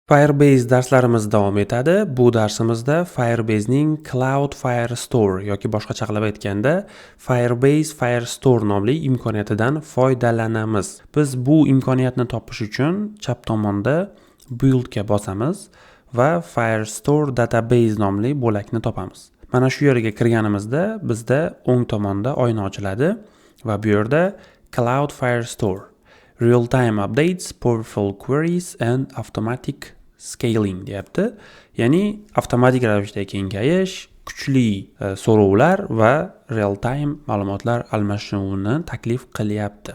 Firebase darslarimiz davom etadi. Bu darsimizda Firebase'ning Cloud Firestore yoki boshqacha qilib aytganda Firebase Firestore nomli imkoniyatidan foydalanamiz. Biz bu imkoniyatni topish uchun chap tomonda Build ga bosamiz va Firestore Database nomli bo'lakni topamiz. Mana shu yerga kirganimizda bizda o'ng tomonda oyna ochiladi va bu yerda Cloud Firestore Real-time updates, powerful queries and automatic scaling deyapti. Ya'ni avtomatik ravishda kengayish, kuchli so'rovlar va real-time ma'lumotlar almashinuvini taklif qilyapti.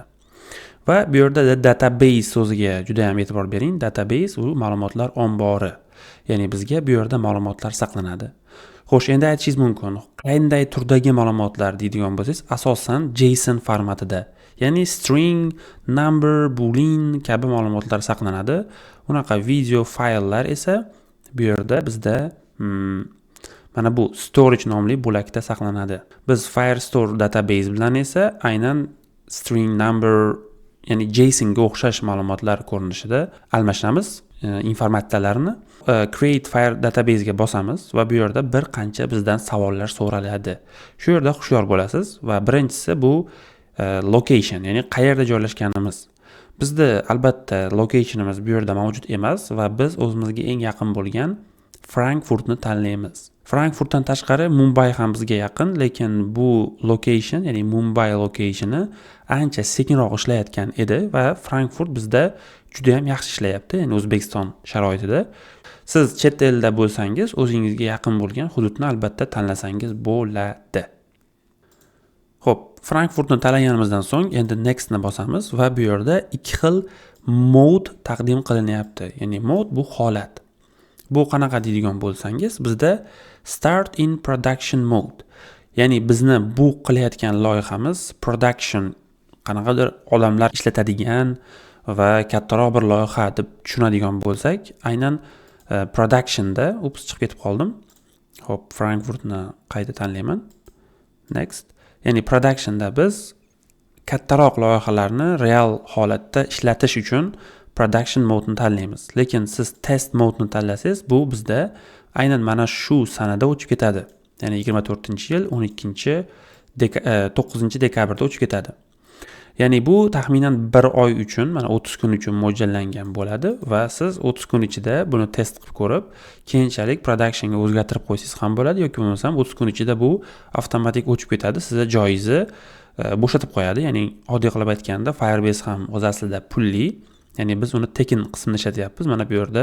Va bu yerda database so'ziga juda ham e'tibor bering. Database u ma'lumotlar ombori. Ya'ni bizga bu yerda ma'lumotlar saqlanadi. Xo'sh, endi aytishingiz mumkin, qanday turdagi ma'lumotlar deydigan bo'lsangiz, asosan JSON formatida, ya'ni string, number, boolean kabi ma'lumotlar saqlanadi. Unaqa video fayllar esa bu yerda bizda mana bu storage nomli bo'lakda saqlanadi. Biz Firestore database bilan esa aynan string, number, ya'ni JSON ga o'xshash ma'lumotlar ko'rinishida almashinamiz informatsiyalarni. Create Fire database ga bosamiz va bu yerda bir qancha bizdan savollar so'raladi. Shu yerda hushyor bo'lasiz va birinchisi bu location, ya'ni qayerda joylashganimiz. Bizda albatta locationimiz bu yerda mavjud emas va biz o'zimizga eng yaqin bo'lgan Frankfurtni tanlaymiz. Frankfurtdan tashqari Mumbai ham bizga yaqin, lekin bu location, ya'ni Mumbai locationi ancha sekinroq ishlayotgan edi va Frankfurt bizda juda ham yaxshi ishlayapti, ya'ni O'zbekiston sharoitida. Siz chet elda bo'lsangiz, o'zingizga yaqin bo'lgan hududni albatta tanlasangiz bo'ladi. Xo'p, Frankfurtni tanlaganimizdan so'ng endi next ni bosamiz va bu yerda ikki xil mode taqdim qilinyapti. Ya'ni mode bu holat. Bu qanaqa deydigan bo'lsangiz, bizda start in production mode. Ya'ni bizni bu qilayotgan loyihamiz production, qanaqadir odamlar ishlatadigan va kattaroq bir loyiha deb tushunadigan bo'lsak, aynan productionda, chiqib ketib qoldim. Xo'p, Frankfurtni qayta tanlayman. Next. Ya'ni productionda biz kattaroq loyihalarni real holatda ishlatish uchun production modeni tanlaymiz. Lekin siz test modeni tanlasangiz, bu bizda aynan mana shu sanada o'chib ketadi. Ya'ni 24-yil 9-dekabrda o'chib ketadi. Ya'ni bu taxminan 1 oy uchun, mana 30 kun uchun mo'ljallangan bo'ladi va siz 30 kun ichida buni test qilib ko'rib, keyinchalik productionga o'zgartirib qo'ysangiz ham bo'ladi yoki bo'lmasam 30 kun ichida bu avtomatik o'chib ketadi. Sizga joyizni bo'shatib qo'yadi. Ya'ni oddiy qilib aytganda Firebase ham o'z aslida pulli. Ya'ni biz uni tekin qismini ishlatyapmiz. Mana bu yerda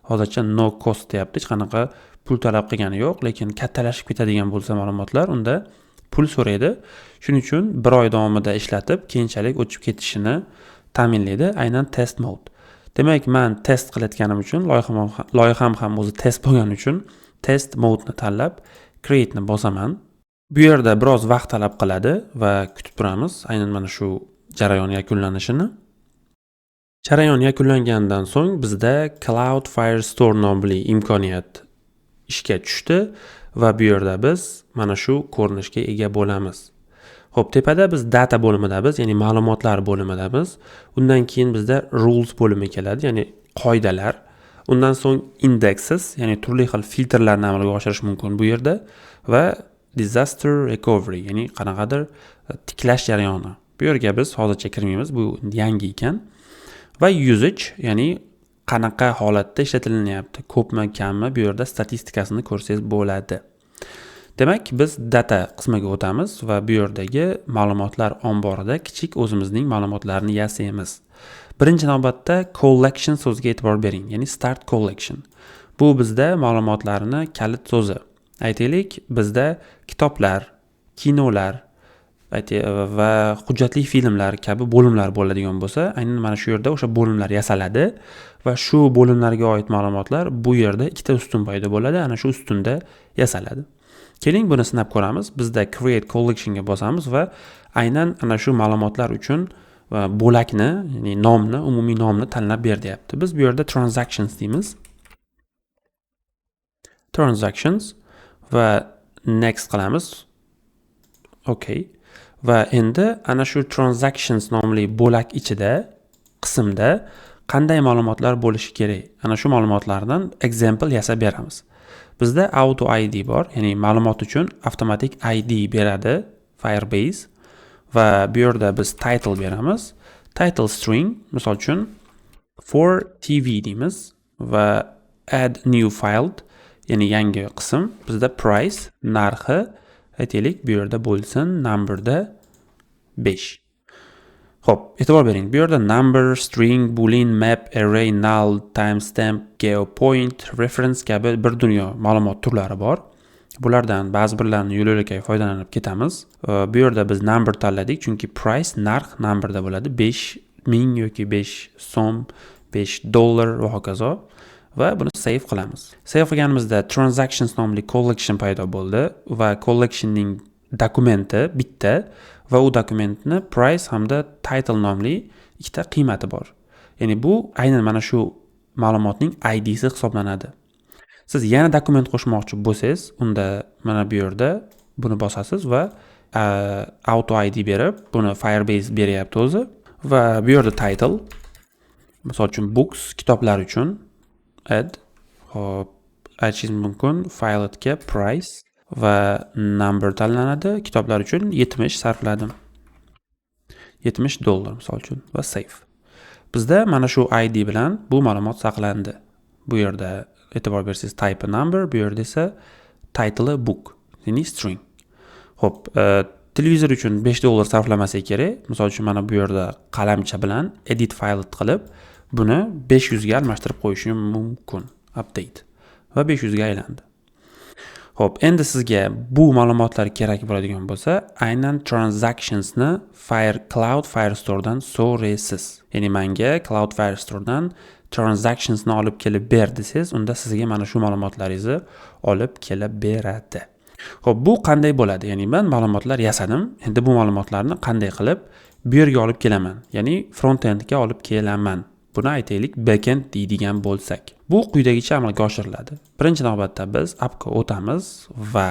hozircha no cost deyapti. Hech qanaqa pul talab qilgani yo'q, lekin kattalashib ketadigan bo'lsa ma'lumotlar, unda pul so'raydi. Shuning uchun 1 oy davomida ishlatib, keyinchalik o'chib ketishini ta'minlaydi, aynan test mode. Demak, men test qilayotganim uchun, loyiham ham o'zi test bo'lgani uchun test modeni tanlab create ni bosaman. Bu yerda biroz vaqt talab qiladi va kutib turamiz aynan mana shu jarayon yakunlanishini. Jarayon yakunlangandan so'ng bizda Cloud Firestore nomli imkoniyat ishga tushdi va bu yerda biz mana shu ko'rinishga ega bo'lamiz. Xo'p, tepada biz data bo'limidamiz, ya'ni ma'lumotlar bo'limidamiz. Undan keyin bizda rules bo'limi keladi, ya'ni qoidalar. Undan so'ng indexes, ya'ni turli xil filtrlarni amalga oshirish mumkin bu yerda va disaster recovery, ya'ni qanaqadir tiklash jarayoni. Bu yerga biz hozircha kirmaymiz, bu yangi ekan. Va usage, ya'ni qanaqa holatda ishlatilyapti, ko'pmi, kammi, bu yerda statistikasini ko'rsangiz bo'ladi. Demak, biz data qismiga o'tamiz va bu yerdagi ma'lumotlar omborida kichik o'zimizning ma'lumotlarni yasaymiz. Birinchi navbatda collection so'ziga e'tibor bering, ya'ni start collection. Bu bizda ma'lumotlarni kalit so'zi. Aytaylik, bizda kitoblar, kinolar va hujjatli filmlar kabi bo'limlar bo'ladigan bo'lsa, aynan mana shu yerda o'sha bo'limlar yasaladi va shu bo'limlarga oid ma'lumotlar bu yerda ikkita ustun paydo bo'ladi, ana shu ustunda yasaladi. Keling, buni sinab ko'ramiz. Bizda create collection ga bosamiz va aynan ana shu ma'lumotlar uchun bo'lakni, ya'ni nomni, umumiy nomni tanlab ber deyapti. Biz bu yerda transactions deymiz. Transactions va next qilamiz. Okay. Va endi ana shu transactions nomli bo'lak ichida qismda qanday ma'lumotlar bo'lishi kerak? Ana shu ma'lumotlardan example yasab beramiz. Bizda auto ID bor, ya'ni ma'lumot uchun avtomatik ID beradi Firebase va bu yerda biz title beramiz. Title string, misol uchun for TV deymiz va add new file, ya'ni yangi qism. Bizda price, narxi, aytaylik bu yerda bo'lsin numberda 5. Xo'p, e'tibor bering. Bu yerda number, string, boolean, map, array, null, timestamp, geopoint, reference kabi bir dunyo ma'lumot turlari bor. Bulardan ba'zi birlarini yo'l-yo'lakay foydalanib ketamiz. Bu yerda biz number tanladik, chunki price narx numberda bo'ladi. 5000 yoki 5 so'm, 5 dollar va hokazo. Va buni save qilamiz. Save qilganimizda transactions nomli collection paydo bo'ldi va collectionning dokumenti bitta va u dokumentni price hamda title nomli ikkita qiymati bor. Ya'ni bu aynan mana shu ma'lumotning ID'si hisoblanadi. Siz yana dokument qo'shmoqchi bo'lsangiz, unda mana bu yerda buni bosasiz va auto ID berib, buni Firebase beryapti o'zi va bu yerda title, misol uchun books, kitoblar uchun add, hop, aytishingiz mumkin file'ga price va number tanlanadi. Kitoblar uchun 70 sarfladim. 70 dollar misol uchun va save. Bizda mana shu ID bilan bu ma'lumot saqlandi. Bu yerda e'tibor bersangiz type number, bu yerda esa title book, ya'ni string. Xo'p, televizor uchun 5 dollar sarflamasak kerak. Misol uchun mana bu yerda qalamcha bilan edit file qilib, buni 500 ga almashtirib qo'yishim mumkin. Update va 500 ga aylandi. Xo'p, endi sizga bu ma'lumotlar kerak bo'ladigan bo'lsa, aynan transactionsni Cloud Firestore'dan so'raysiz. Ya'ni menga Cloud Firestore'dan transactionsni olib kelib ber desangiz, unda sizga mana shu ma'lumotlaringizni olib kelib beradi. Xo'p, bu qanday bo'ladi? Ya'ni men ma'lumotlar yasadim. Endi bu ma'lumotlarni qanday qilib bu yerga olib kelaman? Ya'ni front-endga olib kelaman. Buni aytaylik backend deydigan bo'lsak. Bu quyidagicha amalga oshiriladi. Birinchi navbatda biz appga o'tamiz va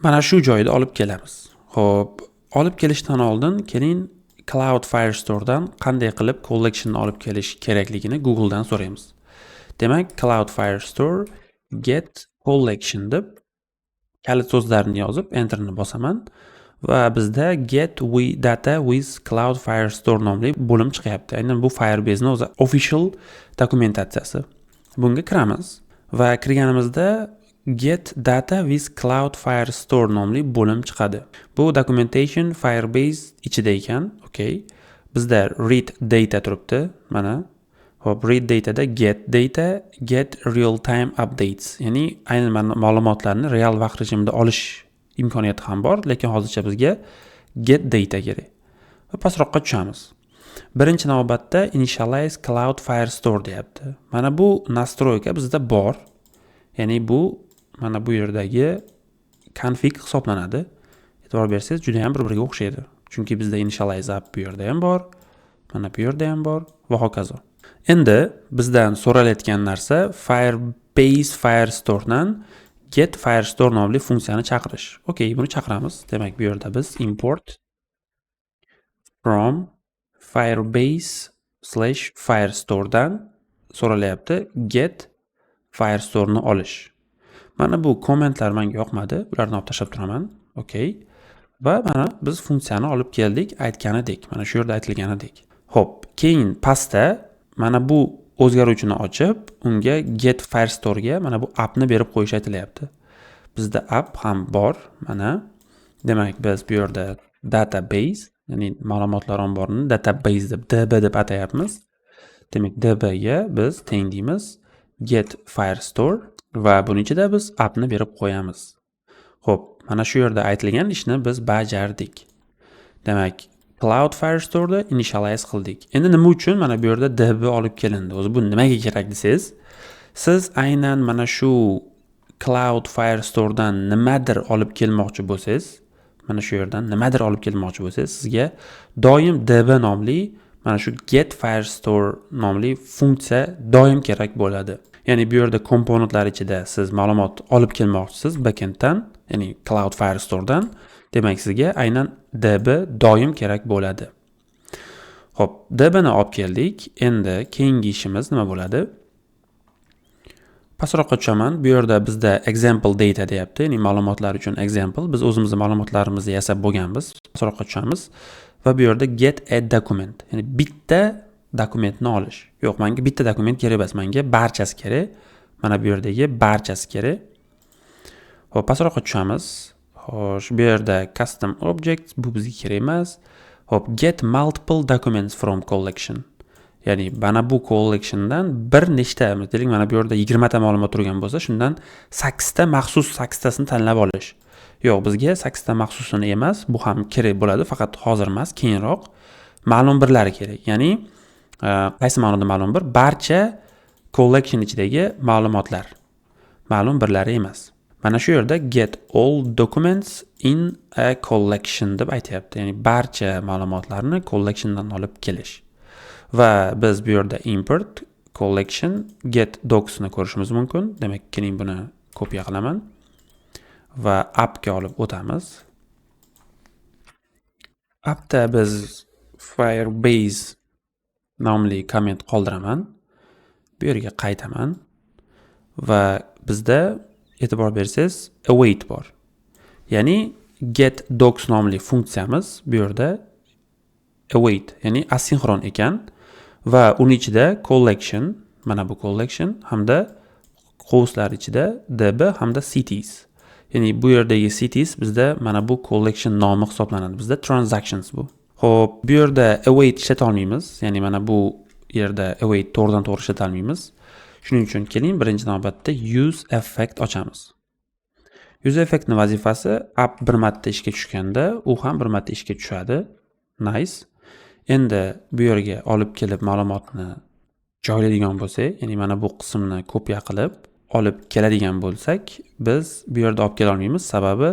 mana shu joyda olib kelamiz. Xo'p, olib kelishdan oldin keling Cloud Firestore'dan qanday qilib collection olib kelish kerakligini Google dan so'raymiz. Demak, Cloud Firestore get collection deb kalit so'zlarni yozib enterni bosaman va bizda get data with Cloud Firestore nomli bo'lim chiqyapti. Aynan bu Firebase ning o'zi official dokumentatsiyasi. Bunga kiramiz va kirganimizda get data with Cloud Firestore nomli bo'lim chiqadi. Bu documentation Firebase ichida ekan, okay. Bizda read data turibdi, mana. Hop, read data'da get real time updates. Ya'ni aynan ma'lumotlarni real vaqt rejimida olish imkoniyati ham bor, lekin hozircha bizga get data kerak. Va pastroqqa tushamiz. Birinchi navbatda initialize Cloud Firestore deyapti. Mana bu nastroyka bizda bor. Ya'ni bu mana bu yerdagi config hisoblanadi. E'tibor bersangiz juda ham bir-biriga o'xshaydi. Chunki bizda initialize app bu yerda ham bor, mana bu yerda ham bor va hokazo. Endi bizdan so'ralayotgan narsa Firebase Firestore'dan get Firestore nomli funksiyani chaqirish. Okay, buni chaqiramiz. Demak, bu yerda biz import from Firebase/Firestore'dan so'ralayapti get Firestore'ni olish. Mana bu kommentlar menga yoqmadi. Ularni olib tashlab turaman. Okay. Va mana biz funksiyani olib keldik, aytganidek. Mana shu yerda aytilganidek. Xo'p, keyin pastda mana bu o'zgaruvchini ochib, unga get Firestore'ga mana bu appni berib qo'yish aytilyapti. Bizda app ham bor, mana. Demak, biz bu yerda database, ya'ni ma'lumotlar omborini database deb DB deb atayapmiz. Demak, DB ga biz teng deymiz get Firestore va buning ichida biz appni berib qo'yamiz. Xo'p, mana shu yerda aytilgan ishni biz bajardik. Demak, Cloud Firestore'da initialize qildik. Endi nima uchun mana bu yerda DB olib kelindi? O'zi bu nimaga kerak desangiz, siz aynan mana shu Cloud Firestore'dan nimadir olib kelmoqchi bo'lsangiz, mana shu yerdan nimadir olib kelmoqchi bo'lsangiz, sizga doim DB nomli mana shu get Firestore nomli funksiya doim kerak bo'ladi. Ya'ni bu yerda komponentlar ichida siz ma'lumot olib kelmoqchisiz backenddan, ya'ni Cloud Firestore'dan. Demak, sizga aynan DB doim kerak bo'ladi. Xo'p, dbni olib keldik. Endi keyingi ishimiz nima bo'ladi? Pastroqqa tushaman. Bu yerda bizda example data deyapti, ya'ni ma'lumotlar uchun example. Biz o'zimizning ma'lumotlarimizni yasab bo'lganmiz. Pastroqqa tushamiz va bu yerda get a document, ya'ni bitta dokumentni olish. Yo'q, menga bitta dokument kerak emas, menga barchasi kerak. Mana bu yerdagi barchasi kerak. Xo'p, pastroqqa tushamiz. Xo'sh, bu yerda custom objects bu bizga kerak emas. Xo'p, get multiple documents from collection. Ya'ni mana bu collectiondan bir nechta, deylik mana bu yerda 20 ta ma'lumot turgan bo'lsa, shundan 8 ta maxsus 8 tasini tanlab olish. Yo'q, bizga 8 ta maxsusini emas, bu ham kerak bo'ladi, faqat hozir emas, keyinroq ma'lum birlari kerak. Ya'ni qaysi ma'noda ma'lum bir? Barcha collection ichidagi ma'lumotlar. Ma'lum birlari emas. Mana shu yerda get all documents in a collection deb aytayapti. Ya'ni barcha ma'lumotlarni collectiondan olib kelish. Va biz bu yerda import collection get docs ni ko'rishimiz mumkin. Demak, keling buni kopiya qilaman va appga olib o'tamiz. Appda biz Firebase nomli komment qoldiraman. Bu yerga qaytaman va bizda e'tibor bersangiz await bor. Ya'ni get docs nomli funksiyamiz bu yerda await, ya'ni asinxron ekan va uning ichida collection, mana bu collection hamda qovuslar ichida db hamda cities. Ya'ni bu yerdagi cities bizda mana bu collection nomi hisoblanadi. Bizda transactions bu. Xo'p, bu yerda await ishlata olmaymiz. Ya'ni mana bu yerda await to'g'ridan to'g'ri ishlata olmaymiz. Shuning uchun keling birinchi navbatda use effect ochamiz. Use effectning vazifasi app bir marta ishga tushganda, u ham bir marta ishga tushadi. Nice. Endi bu yerga olib kelib ma'lumotni joylaydigan bo'lsak, ya'ni mana bu qismni kopiya qilib olib keladigan bo'lsak, biz bu yerda olib kela olmaymiz, sababi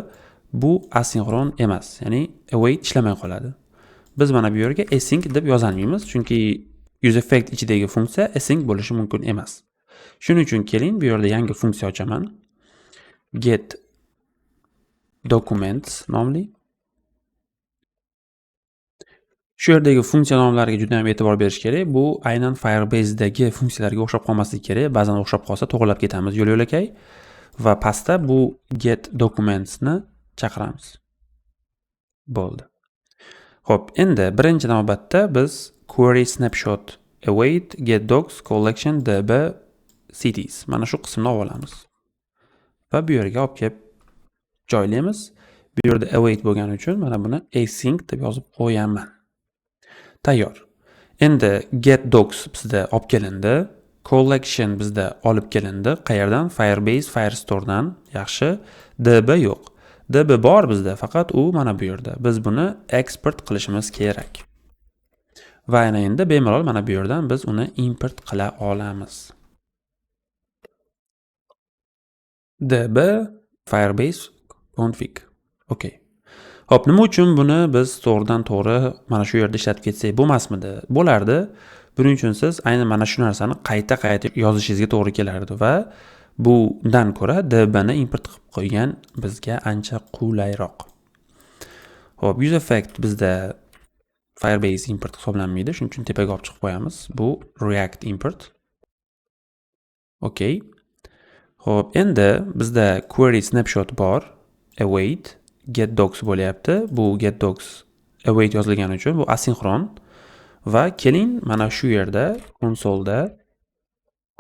bu asinxron emas, ya'ni await ishlamay qoladi. Biz mana bu yerga async deb yoza olmaymiz, chunki useEffect ichidagi funksiya async bo'lishi mumkin emas. Shuning uchun keling bu yerda yangi funksiya ochaman. Get documents nomli. Shu yerdagi funksiya nomlariga juda ham e'tibor berish kerak. Bu aynan Firebase'dagi funksiyalarga o'xshab qolmasligi kerak. Ba'zan o'xshab qolsa to'g'rilab ketamiz yo'l-yo'lakay. Va pastda bu get documents ni chaqiramiz. Bo'ldi. Xo'p, endi birinchi navbatda biz query snapshot await get docs collection db cities. Mana shu qismni olamiz. Va bu yerga olib kelib joylaymiz. Bu yerda await bo'lgani uchun mana buni async deb yozib qo'yaman. Tayyor. Endi get docs bizda olib kelindi. Collection bizda olib kelindi. Qayerdan? Firebase Firestore'dan. Yaxshi. db yo'q. db bor bizda, faqat u mana bu yerda. Biz buni export qilishimiz kerak. Va yana endi bemalol mana bu yerdan biz uni import qila olamiz. db Firebase config. Okay. Hop, nima uchun buni biz to'g'ridan to'g'ri mana shu yerda ishlatib ketsak bo'lmasmidi? Bo'lardi. Buning uchun siz aynan mana shu narsani qayta yozishingizga to'g'ri kelardi va bundan ko'ra db ni import qilib qo'ygan bizga ancha qulayroq. Hop, useEffect bizda Firebase import hisoblanmaydi, shuning uchun tepaga olib chiqib qo'yamiz. Bu React import. Okay. Hop, endi bizda query snapshot bor, await get docs bo'lyapti. Bu get docs await yozilgani uchun bu asinxron. Va keling mana shu yerda konsolda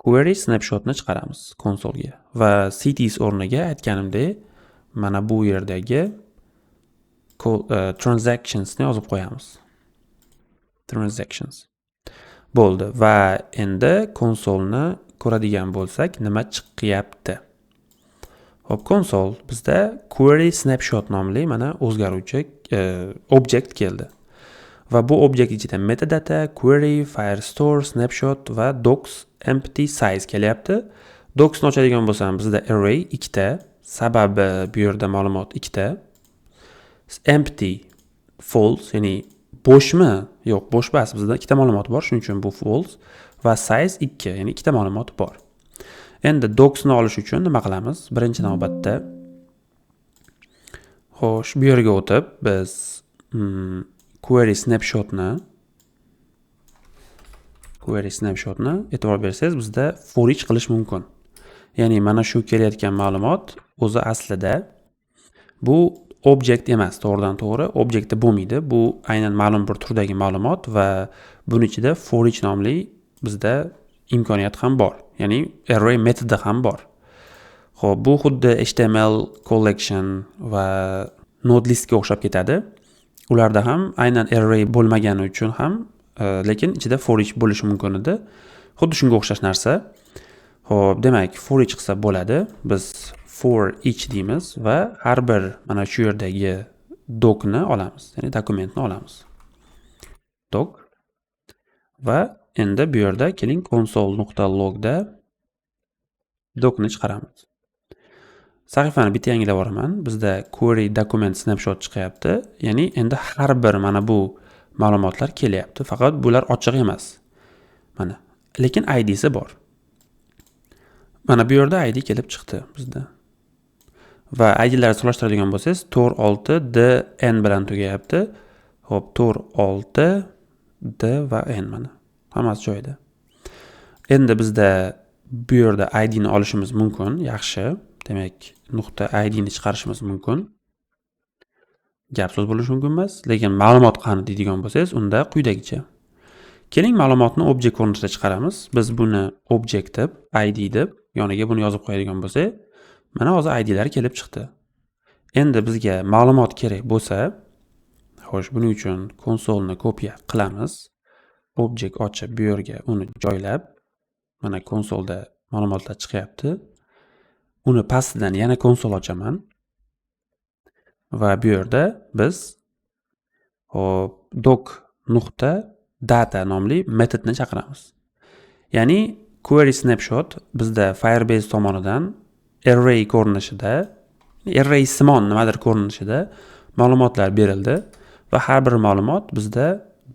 query snapshotni chiqaramiz konsolga. Va cities o'rniga aytganimdek mana bu yerdagi transactions ni yozib qo'yamiz. Transactions. Bo'ldi. Va endi konsolni ko'radigan bo'lsak, nima chiqyapti? Hop, konsol bizda query snapshot nomli mana o'zgaruvchi object keldi. Va bu object ichida metadata, query, firestore, snapshot va docs empty size kelyapti. Docs ni ochadigan bo'lsam, bizda array 2 ta, sababi bu yerda ma'lumot 2 ta. Empty false, ya'ni bo'shmi? Yo'q, bo'sh emas. Bizda 2 ta ma'lumot bor, shuning uchun bu false va size 2, ya'ni 2 ta ma'lumot bor. Endi docs ni olish uchun nima qilamiz? Birinchi navbatda xo'sh, bu yerga o'tib biz query snapshot ni query snapshotni e'tibor bersangiz bizda for each qilish mumkin. Ya'ni mana shu kelayotgan ma'lumot o'zi aslida bu object emas, to'g'ridan to'g'ri objektda bo'lmaydi. Bu aynan ma'lum bir turdagi ma'lumot va buning ichida for each nomli bizda imkoniyat ham bor. Ya'ni array metodi ham bor. Xo'p, bu xuddi HTML collection va node listga o'xshab ketadi. Ularda ham aynan array bo'lmagani uchun ham lekin ichida for each bo'lishi mumkin edi. Xuddi shunga o'xshash narsa. Xo'p, demak, for each qilsa bo'ladi. Biz for each deymiz va har bir mana shu yerdagi docni olamiz, ya'ni dokumentni olamiz. Doc va endi bu yerda keling console.logda docni chiqaramiz. Sahifani bitta yangilab yuboraman. Bizda query document snapshot chiqyapti. Ya'ni endi har bir mana bu ma'lumotlar kelyapti. Faqat bular ochiq emas. Mana, lekin ID'si bor. Mana bu yerda ID kelib chiqdi bizda. Va ID'larni solishtiradigan bo'lsangiz, tor 6 d n bilan tugayapti. Xo'p, tor 6 d va n mana. Hammasi joyida. Endi bizda bu yerda ID ni olishimiz mumkin, yaxshi. Demak, nuqta ID ni chiqarishimiz mumkin. Gap so'z bo'lishi mumkin emas, lekin ma'lumot qani deydigan bo'lsangiz, unda quyidagicha. Keling ma'lumotni object ko'rinishida chiqaramiz. Biz buni object deb, ID deb yoniga buni yozib qo'yadigan bo'lsak, mana hozir ID'lar kelib chiqdi. Endi bizga ma'lumot kerak bo'lsa, xo'sh, buning uchun konsolni kopiya qilamiz. Object ochib, bu yerga uni joylab, mana konsolda ma'lumotlar chiqyapti. Uni pastidan yana konsol ochaman. Va bu yerda biz doc.data nomli metodni chaqiramiz. Ya'ni query snapshot bizda Firebase tomonidan array ko'rinishida, array simon nimadir ko'rinishida ma'lumotlar berildi va har bir ma'lumot bizda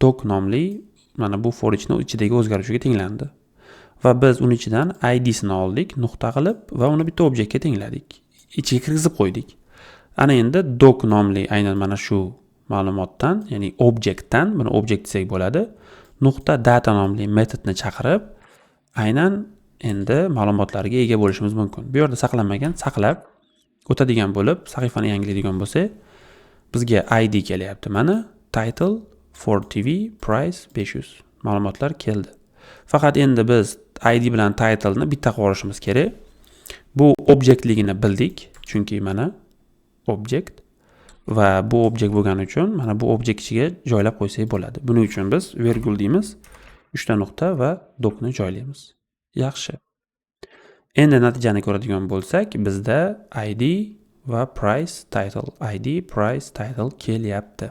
doc nomli mana bu for each'ning ichidagi o'zgaruvchiga tenglandi. Va biz uning ichidan ID'sini oldik, nuqta qilib va uni bitta obyektga tengladik. Ichiga kirgizib qo'ydik. Ana endi doc nomli aynan mana shu ma'lumotdan, ya'ni obyektdan, buni object desak bo'ladi, nuqta data nomli metodni chaqirib, aynan endi ma'lumotlarga ega bo'lishimiz mumkin. Bu yerda saqlanmagan, saqlab o'tadigan bo'lib, sahifani yangilaydigan bo'lsa, bizga ID kelyapti. Mana title, for TV, price 500 ma'lumotlar keldi. Faqat endi biz ID bilan title'ni bitta qilib olishimiz kerak. Bu obyektligini bildik, chunki mana object va bu objekt bo'lgani uchun mana bu objekt ichiga joylab qo'ysak bo'ladi. Buning uchun biz virgul deymiz, 3 ta nuqta va docni joylaymiz. Yaxshi. Endi natijani ko'radigan bo'lsak, bizda ID va price title, ID, price, title kelyapti.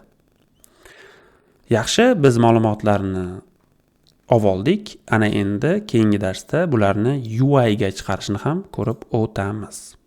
Yaxshi, biz ma'lumotlarni oldik. Ana endi keyingi darsda bularni UI ga chiqarishni ham ko'rib o'tamiz.